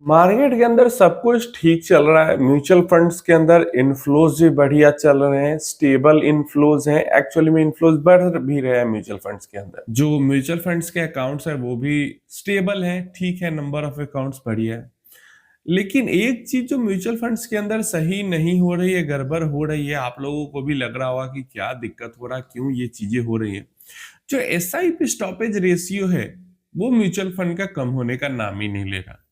Market के अंदर सब कुछ ठीक चल रहा है। म्यूचुअल फंड्स के अंदर इनफ्लोज भी बढ़िया चल रहे हैं, स्टेबल इनफ्लोज हैं। एक्चुअली में इनफ्लोज बढ़ भी रहे हैं म्यूचुअल फंड्स के अंदर। जो म्यूचुअल फंड्स के अकाउंट्स है वो भी स्टेबल हैं, ठीक है, नंबर ऑफ अकाउंट्स बढ़िया है। लेकिन एक चीज जो म्यूचुअल फंड्स के अंदर सही नहीं हो रही है, गड़बड़ हो रही है, आप लोगों को भी लग रहा होगा कि क्या दिक्कत हो रहा है, क्यों ये चीजें हो रही है। जो एसआईपी स्टॉपेज रेशियो है वो म्यूचुअल फंड का कम होने का नाम ही नहीं ले रहा।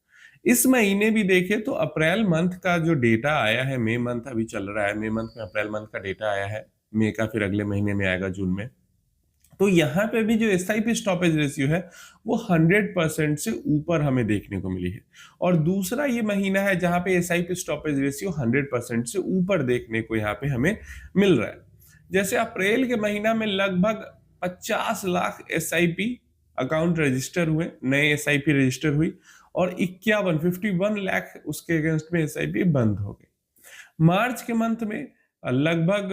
इस महीने भी देखें तो अप्रैल मंथ का जो डेटा आया है, मई मंथ अभी चल रहा है, मई मंथ में अप्रैल मंथ का डेटा आया है, मई का फिर अगले महीने में आएगा जून में। तो यहाँ पे भी जो एसआईपी स्टॉपेज रेशियो है वो 100% से ऊपर हमें देखने को मिली है। और दूसरा ये महीना है जहां पे एसआईपी स्टॉपेज रेशियो 100% से ऊपर देखने को यहाँ पे हमें मिल रहा है। जैसे अप्रैल के महीना में लगभग 50 लाख एसआईपी अकाउंट रजिस्टर हुए, नए एसआईपी रजिस्टर हुई, और 51 लाख उसके अगेंस्ट में एसआईपी बंद हो गई। मार्च के मंथ में लगभग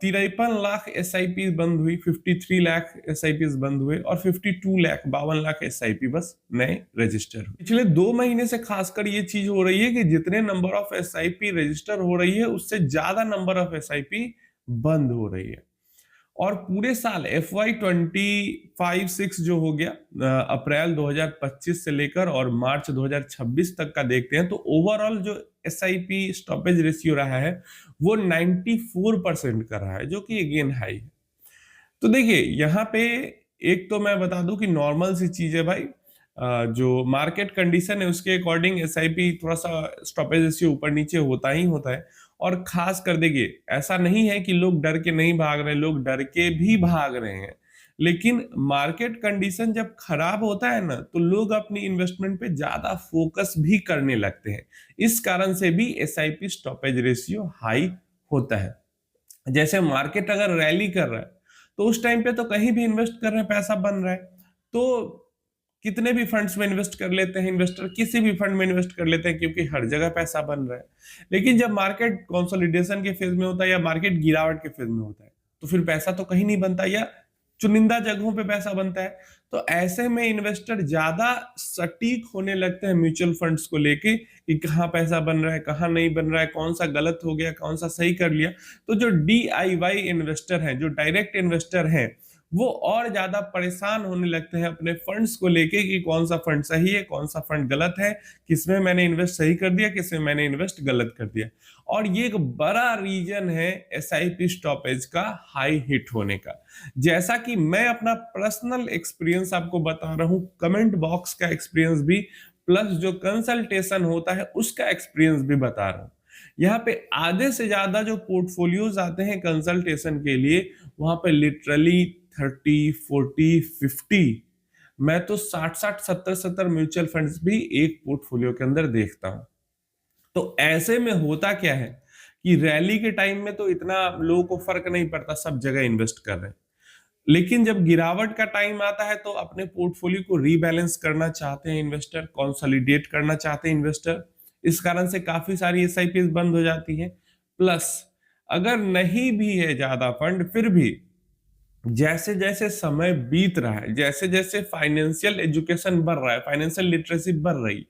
53 लाख एसआईपी बंद हुई, 53 लाख एसआईपी बंद हुए, और 52 लाख एसआईपी बस नए रजिस्टर हुए। पिछले 2 महीने से खासकर ये चीज हो रही है कि जितने नंबर ऑफ एसआईपी रजिस्टर हो रही है उससे ज्यादा नंबर ऑफ एसआईपी बंद हो रही है। और पूरे साल FY25-6 जो हो गया, अप्रैल 2025 से लेकर और मार्च 2026 तक का देखते हैं, तो ओवरऑल जो एसआईपी स्टॉपेज रेशियो रहा है वो 94% का रहा है, जो कि अगेन हाई है। तो देखिए यहाँ पे एक तो मैं बता दूं कि नॉर्मल सी चीज है भाई, जो मार्केट कंडीशन है उसके अकॉर्डिंग एसआईपी थोड़ा सा स्टॉपेज रेशियो ऊपर नीचे होता ही होता है। और खास कर देखिए, ऐसा नहीं है कि लोग डर के नहीं भाग रहे हैं, लोग डर के भी भाग रहे हैं। लेकिन मार्केट कंडीशन जब खराब होता है ना, तो लोग अपनी इन्वेस्टमेंट पे ज्यादा फोकस भी करने लगते हैं। इस कारण से भी एसआईपी स्टॉपेज रेशियो हाई होता है। जैसे मार्केट अगर रैली कर रहा है तो उस टाइम पे तो कहीं भी इन्वेस्ट कर रहे हैं, पैसा बन रहा है, तो कितने भी फंड्स में इन्वेस्ट कर लेते हैं इन्वेस्टर, किसी भी फंड में इन्वेस्ट कर लेते हैं, क्योंकि हर जगह पैसा बन रहा है। लेकिन जब मार्केट कंसोलिडेशन के फेज में होता है या मार्केट गिरावट के फेज में होता है, तो फिर पैसा तो कहीं नहीं बनता, या चुनिंदा जगहों पे पैसा बनता है। तो ऐसे में इन्वेस्टर ज्यादा सटीक होने लगते हैं म्यूचुअल फंड्स को लेके कि कहाँ पैसा बन रहा है, कहाँ नहीं बन रहा है, कौन सा गलत हो गया, कौन सा सही कर लिया। तो जो DIY इन्वेस्टर हैं, जो डायरेक्ट इन्वेस्टर हैं, वो और ज्यादा परेशान होने लगते हैं अपने फंड्स को लेके कि कौन सा फंड सही है, कौन सा फंड गलत है, किसमें मैंने इन्वेस्ट सही कर दिया, किसमें मैंने इन्वेस्ट गलत कर दिया। और ये एक बड़ा रीजन है एसआईपी स्टॉपेज का हाई हिट होने का। जैसा कि मैं अपना पर्सनल एक्सपीरियंस आपको बता रहा हूं, कमेंट बॉक्स का एक्सपीरियंस भी, प्लस जो कंसल्टेशन होता है उसका एक्सपीरियंस भी बता रहा हूं। यहाँ पे आधे से ज्यादा जो पोर्टफोलियोज आते हैं कंसल्टेशन के लिए, वहां पे लिटरली 30, 40, 50, मैं तो 60, 60, 70 म्यूचुअल फंड्स भी एक पोर्टफोलियो के अंदर देखता हूं। तो ऐसे में होता क्या है कि रैली के टाइम में तो इतना लोगों को फर्क नहीं पड़ता, सब जगह इन्वेस्ट कर रहे हैं। लेकिन जब गिरावट का टाइम आता है तो अपने पोर्टफोलियो को रीबैलेंस करना चाहते हैं इन्वेस्टर, कंसोलिडेट करना चाहते हैं इन्वेस्टर। इस कारण से काफी सारी एसआईपी बंद हो जाती है। प्लस अगर नहीं भी है ज्यादा फंड, फिर भी जैसे जैसे समय बीत रहा है, जैसे जैसे फाइनेंशियल एजुकेशन बढ़ रहा है, फाइनेंशियल लिटरेसी बढ़ रही,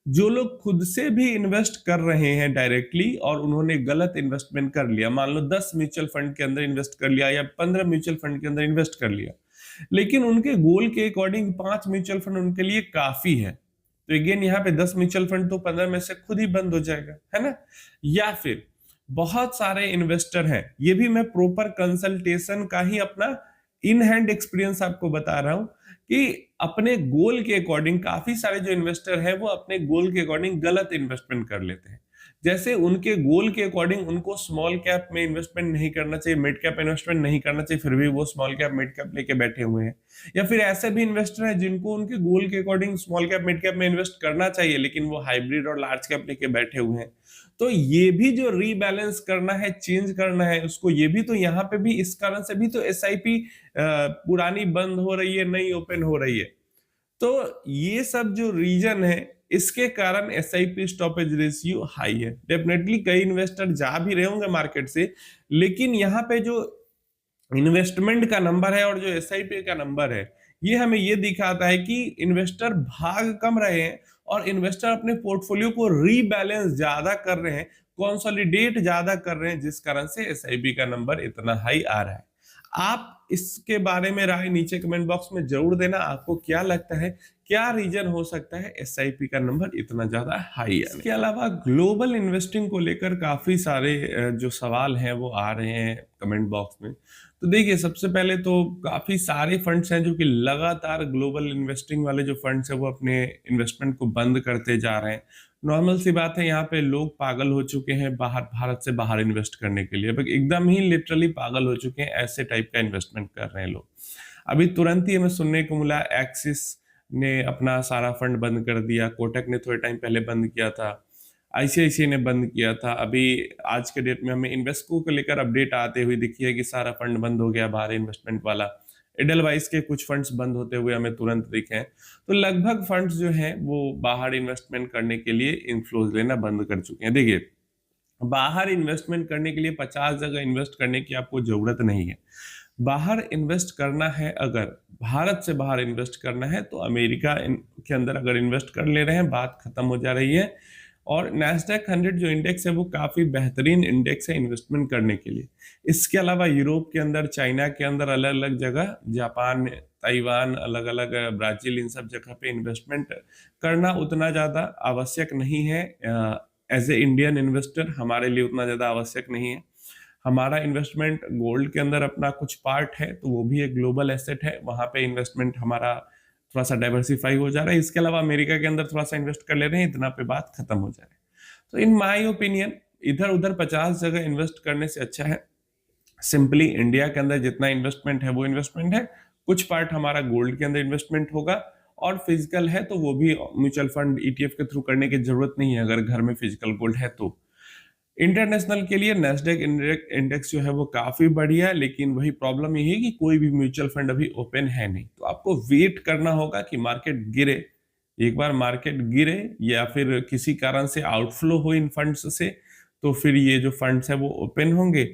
जो लोग खुद से भी इन्वेस्ट कर रहे हैं डायरेक्टली और उन्होंने गलत इन्वेस्टमेंट कर लिया, मान लो 10 म्यूचुअल फंड के अंदर इन्वेस्ट कर लिया या 15 म्यूचुअल फंड के अंदर इन्वेस्ट कर लिया, लेकिन उनके गोल के अकॉर्डिंग 5 म्यूचुअल फंड उनके लिए काफी है, तो अगेन यहाँ पे 10 म्यूचुअल फंड तो 15 में से खुद ही बंद हो जाएगा, है ना। या फिर बहुत सारे इन्वेस्टर हैं, ये भी मैं प्रॉपर कंसल्टेशन का ही अपना इन हैंड एक्सपीरियंस आपको बता रहा हूं कि अपने गोल के अकॉर्डिंग काफी सारे जो इन्वेस्टर हैं वो अपने गोल के अकॉर्डिंग गलत इन्वेस्टमेंट कर लेते हैं। जैसे उनके गोल के अकॉर्डिंग उनको स्मॉल कैप में इन्वेस्टमेंट नहीं करना चाहिए, मिड कैप इन्वेस्टमेंट नहीं करना चाहिए, फिर भी वो स्मॉल कैप मिड कैप लेके बैठे हुए हैं। या फिर ऐसे भी इन्वेस्टर हैं जिनको उनके गोल के according small cap mid cap में इन्वेस्ट करना चाहिए, लेकिन वो हाइब्रिड और लार्ज कैप लेके बैठे हुए हैं। तो ये भी जो रीबैलेंस करना है, चेंज करना है उसको, ये भी तो यहाँ पे भी इस कारण से भी तो एसआईपी पुरानी बंद हो रही है, नई ओपन हो रही है। तो ये सब जो रीजन है, इसके कारण एसआईपी स्टॉपेज रेशियो हाई है। डेफिनेटली कई इन्वेस्टर जा भी रहे होंगे मार्केट से, लेकिन यहाँ पे जो इन्वेस्टमेंट का नंबर है और जो एसआईपी का नंबर है, ये हमें ये दिखाता है कि इन्वेस्टर भाग कम रहे हैं और इन्वेस्टर अपने पोर्टफोलियो को रीबैलेंस ज्यादा कर रहे हैं, कंसोलिडेट ज्यादा कर रहे हैं, जिस कारण से एसआईपी का नंबर इतना हाई आ रहा है। आप इसके बारे में राय नीचे कमेंट बॉक्स में जरूर देना, आपको क्या लगता है, क्या रीजन हो सकता है एसआईपी का नंबर इतना ज्यादा हाई है। इसके अलावा ग्लोबल इन्वेस्टिंग को लेकर काफी सारे जो सवाल हैं वो आ रहे हैं कमेंट बॉक्स में। तो देखिए, सबसे पहले तो काफी सारे फंड्स हैं जो कि लगातार ग्लोबल इन्वेस्टिंग वाले जो फंड्स हैं वो अपने इन्वेस्टमेंट को बंद करते जा रहे हैं। नॉर्मल सी बात है, यहाँ पे लोग पागल हो चुके हैं बाहर, भारत से बाहर इन्वेस्ट करने के लिए, एकदम ही लिटरली पागल हो चुके हैं, ऐसे टाइप का इन्वेस्टमेंट कर रहे हैं लोग। अभी तुरंत ही हमें सुनने को मिला एक्सिस ने अपना सारा फंड बंद कर दिया, कोटक ने थोड़े टाइम पहले बंद किया था, आईसीआईसीआई ने बंद किया था। अभी आज के डेट में हमें इन्वेस्को को लेकर अपडेट आते हुए दिखी है कि सारा फंड बंद हो गया बाहर इन्वेस्टमेंट वाला। एडलवाइस के कुछ फंड्स बंद होते हुए हमें तुरंत दिखे हैं। तो लगभग फंड्स जो हैं वो बाहर इन्वेस्टमेंट करने के लिए इनफ्लोज लेना बंद कर चुके हैं। देखिए, बाहर इन्वेस्टमेंट करने के लिए 50 जगह इन्वेस्ट करने की आपको जरूरत नहीं है। बाहर इन्वेस्ट करना है, अगर भारत से बाहर इन्वेस्ट करना है तो अमेरिका के अंदर अगर इन्वेस्ट कर ले रहे हैं, बात खत्म हो जा रही है। और नैस्डैक 100 जो इंडेक्स है वो काफी बेहतरीन इंडेक्स है इन्वेस्टमेंट करने के लिए। इसके अलावा यूरोप के अंदर, चाइना के अंदर अलग अलग जगह, जापान, ताइवान, अलग अलग ब्राजील, इन सब जगह पे इन्वेस्टमेंट करना उतना ज्यादा आवश्यक नहीं है। एज ए इंडियन इन्वेस्टर हमारे लिए उतना ज्यादा आवश्यक नहीं है। हमारा इन्वेस्टमेंट गोल्ड के अंदर अपना कुछ पार्ट है, तो वो भी एक ग्लोबल एसेट है, वहां पे इन्वेस्टमेंट हमारा थोड़ा सा डाइवर्सिफाई हो जा रहा है। इसके अलावा अमेरिका के अंदर थोड़ा सा इन्वेस्ट कर ले रहे हैं, इतना पे बात खत्म हो जा रही है। तो इन माय ओपिनियन इधर उधर 50 जगह इन्वेस्ट करने से अच्छा है सिंपली इंडिया के अंदर जितना इन्वेस्टमेंट है वो इन्वेस्टमेंट है, कुछ पार्ट हमारा गोल्ड के अंदर इन्वेस्टमेंट होगा, और फिजिकल है तो वो भी म्यूचुअल फंड ईटीएफ के थ्रू करने की जरूरत नहीं है अगर घर में फिजिकल गोल्ड है तो। इंटरनेशनल के लिए नेस्डैक इंडेक्स जो है वो काफी बढ़िया है, लेकिन वही प्रॉब्लम यही है कि कोई भी म्यूचुअल फंड अभी ओपन है नहीं। तो आपको वेट करना होगा कि मार्केट गिरे, एक बार मार्केट गिरे या फिर किसी कारण से आउटफ्लो हो इन फंड्स से, तो फिर ये जो फंड्स है वो ओपन होंगे,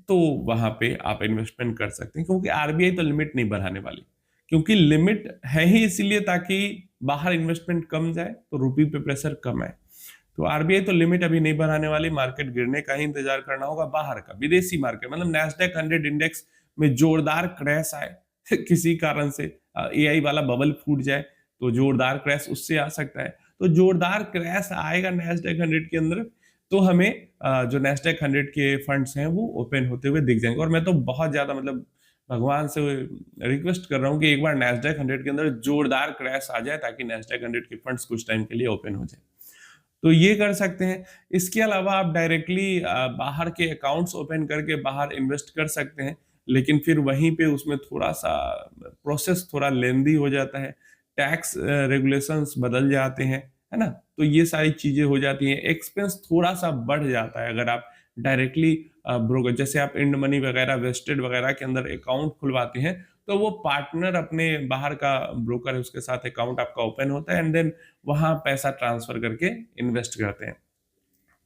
तो वहां पे आप इन्वेस्टमेंट कर सकते हैं। क्योंकि आरबीआई तो लिमिट नहीं बढ़ाने वाली, क्योंकि लिमिट है ही इसीलिए ताकि बाहर इन्वेस्टमेंट कम जाए तो रुपये पे प्रेशर कम आए। तो आरबीआई तो लिमिट अभी नहीं बढ़ाने वाली, मार्केट गिरने का ही इंतजार करना होगा, बाहर का विदेशी मार्केट, मतलब नैस्डैक 100 इंडेक्स में जोरदार क्रैश आए किसी कारण से, एआई वाला बबल फूट जाए तो जोरदार क्रैश उससे आ सकता है। तो जोरदार क्रैश आएगा नैस्डैक 100 के अंदर, तो हमें जो नैस्डैक 100 के फंड्स हैं वो ओपन होते हुए दिख जाएंगे। और मैं तो बहुत ज्यादा, मतलब भगवान से रिक्वेस्ट कर रहा हूँ कि एक बार नैस्डैक 100 के अंदर जोरदार क्रैश आ जाए ताकि नैस्डैक 100 के फंड्स कुछ टाइम के लिए ओपन हो जाए, तो ये कर सकते हैं। इसके अलावा आप डायरेक्टली बाहर के अकाउंट्स ओपन करके बाहर इन्वेस्ट कर सकते हैं, लेकिन फिर वहीं पे उसमें थोड़ा सा प्रोसेस थोड़ा लेंदी हो जाता है, टैक्स रेगुलेशंस बदल जाते हैं, है ना, तो ये सारी चीजें हो जाती हैं, एक्सपेंस थोड़ा सा बढ़ जाता है अगर आप डायरेक्टली ब्रोकर, जैसे आप इंड मनी वगैरह, वेस्टेड वगैरह के अंदर अकाउंट खुलवाते हैं, तो वो पार्टनर अपने बाहर का ब्रोकर है उसके साथ अकाउंट आपका ओपन होता है, एंड देन वहां पैसा ट्रांसफर करके इन्वेस्ट करते हैं।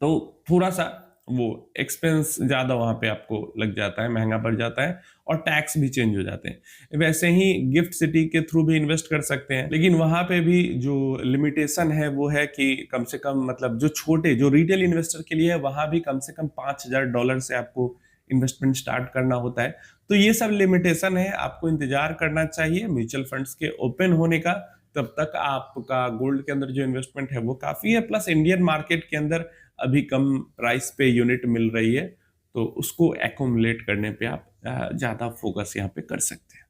तो थोड़ा सा वो एक्सपेंस ज्यादा वहां पे आपको लग जाता है, महंगा पड़ जाता है, और टैक्स भी चेंज हो जाते हैं। वैसे ही गिफ्ट सिटी के थ्रू भी इन्वेस्ट कर सकते हैं, लेकिन वहां पे भी जो लिमिटेशन है वो है कि कम से कम, मतलब जो छोटे, जो रिटेल इन्वेस्टर के लिए है, वहां भी कम से कम $5000 से आपको इन्वेस्टमेंट स्टार्ट करना होता है। तो ये सब लिमिटेशन है, आपको इंतजार करना चाहिए म्यूचुअल फंड्स के ओपन होने का, तब तक आपका गोल्ड के अंदर जो इन्वेस्टमेंट है वो काफी है। प्लस इंडियन मार्केट के अंदर अभी कम प्राइस पे यूनिट मिल रही है, तो उसको एकोमुलेट करने पे आप ज्यादा फोकस यहाँ पे कर सकते हैं।